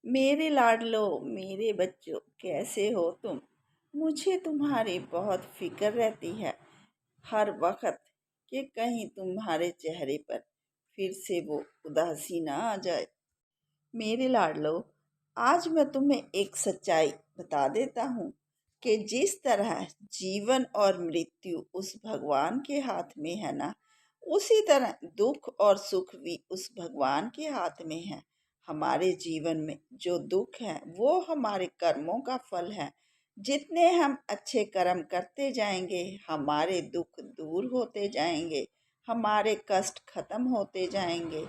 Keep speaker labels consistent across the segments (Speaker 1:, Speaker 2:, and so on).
Speaker 1: मेरे लाडलो, मेरे बच्चों, कैसे हो तुम? मुझे तुम्हारी बहुत फिक्र रहती है हर वक्त कि कहीं तुम्हारे चेहरे पर फिर से वो उदासी ना आ जाए। मेरे लाडलो, आज मैं तुम्हें एक सच्चाई बता देता हूँ कि जिस तरह जीवन और मृत्यु उस भगवान के हाथ में है ना, उसी तरह दुख और सुख भी उस भगवान के हाथ में है। हमारे जीवन में जो दुख है वो हमारे कर्मों का फल है। जितने हम अच्छे कर्म करते जाएंगे, हमारे दुख दूर होते जाएंगे, हमारे कष्ट खत्म होते जाएंगे।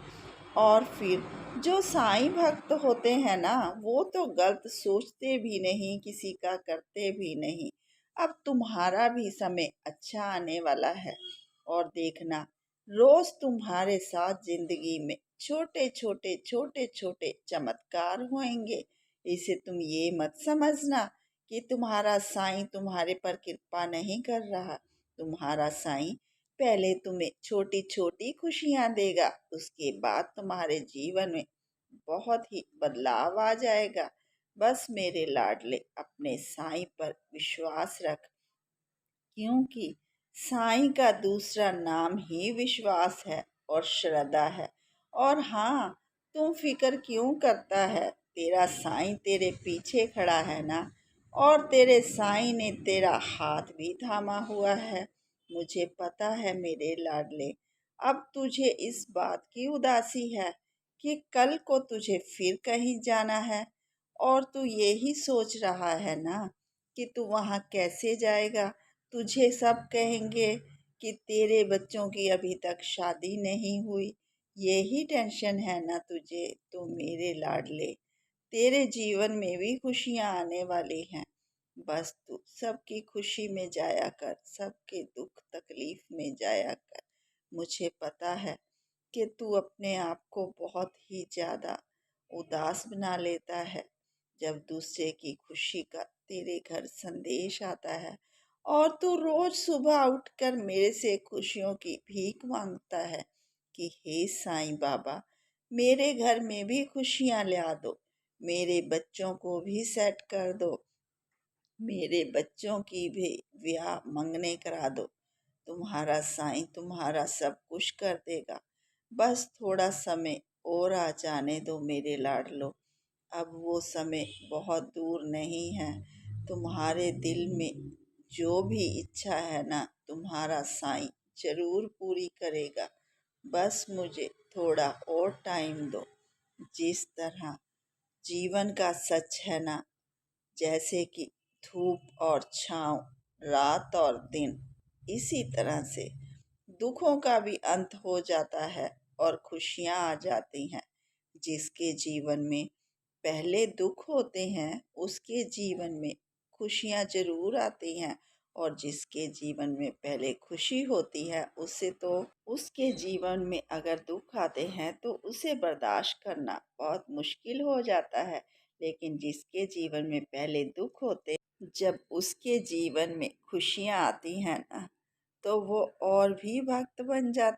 Speaker 1: और फिर जो साईं भक्त होते हैं ना, वो तो गलत सोचते भी नहीं, किसी का करते भी नहीं। अब तुम्हारा भी समय अच्छा आने वाला है और देखना, रोज तुम्हारे साथ जिंदगी में छोटे छोटे चमत्कार होंगे। इसे तुम ये मत समझना कि तुम्हारा साईं तुम्हारे पर कृपा नहीं कर रहा। तुम्हारा साईं पहले तुम्हें छोटी छोटी खुशियां देगा, उसके बाद तुम्हारे जीवन में बहुत ही बदलाव आ जाएगा। बस मेरे लाडले, अपने साईं पर विश्वास रख, क्योंकि साईं का दूसरा नाम ही विश्वास है और श्रद्धा है। और हाँ, तुम फिक्र क्यों करता है? तेरा साईं तेरे पीछे खड़ा है ना, और तेरे साईं ने तेरा हाथ भी थामा हुआ है। मुझे पता है मेरे लाडले, अब तुझे इस बात की उदासी है कि कल को तुझे फिर कहीं जाना है, और तू यही सोच रहा है ना कि तू वहाँ कैसे जाएगा। तुझे सब कहेंगे कि तेरे बच्चों की अभी तक शादी नहीं हुई। यही टेंशन है ना तुझे? तो मेरे लाडले, तेरे जीवन में भी खुशियां आने वाली हैं। बस तू सबकी खुशी में जाया कर, सबके दुख तकलीफ में जाया कर। मुझे पता है कि तू अपने आप को बहुत ही ज्यादा उदास बना लेता है जब दूसरे की खुशी का तेरे घर संदेश आता है, और तू रोज सुबह उठकर मेरे से खुशियों की भीख मांगता है कि हे साईं बाबा, मेरे घर में भी खुशियां ला दो, मेरे बच्चों को भी सेट कर दो, मेरे बच्चों की भी ब्याह मंगने करा दो। तुम्हारा साईं तुम्हारा सब कुछ कर देगा। बस थोड़ा समय और आ जाने दो मेरे लाडलो। अब वो समय बहुत दूर नहीं है। तुम्हारे दिल में जो भी इच्छा है ना, तुम्हारा साईं जरूर पूरी करेगा। बस मुझे थोड़ा और टाइम दो। जिस तरह जीवन का सच है ना, जैसे कि धूप और छांव, रात और दिन, इसी तरह से दुखों का भी अंत हो जाता है और खुशियां आ जाती हैं। जिसके जीवन में पहले दुख होते हैं, उसके जीवन में खुशियां जरूर आती हैं। और जिसके जीवन में पहले खुशी होती है, उससे तो उसके जीवन में अगर दुख आते हैं तो उसे बर्दाश्त करना बहुत मुश्किल हो जाता है। लेकिन जिसके जीवन में पहले दुख होते, जब उसके जीवन में खुशियां आती हैं ना, तो वो और भी भक्त बन जाता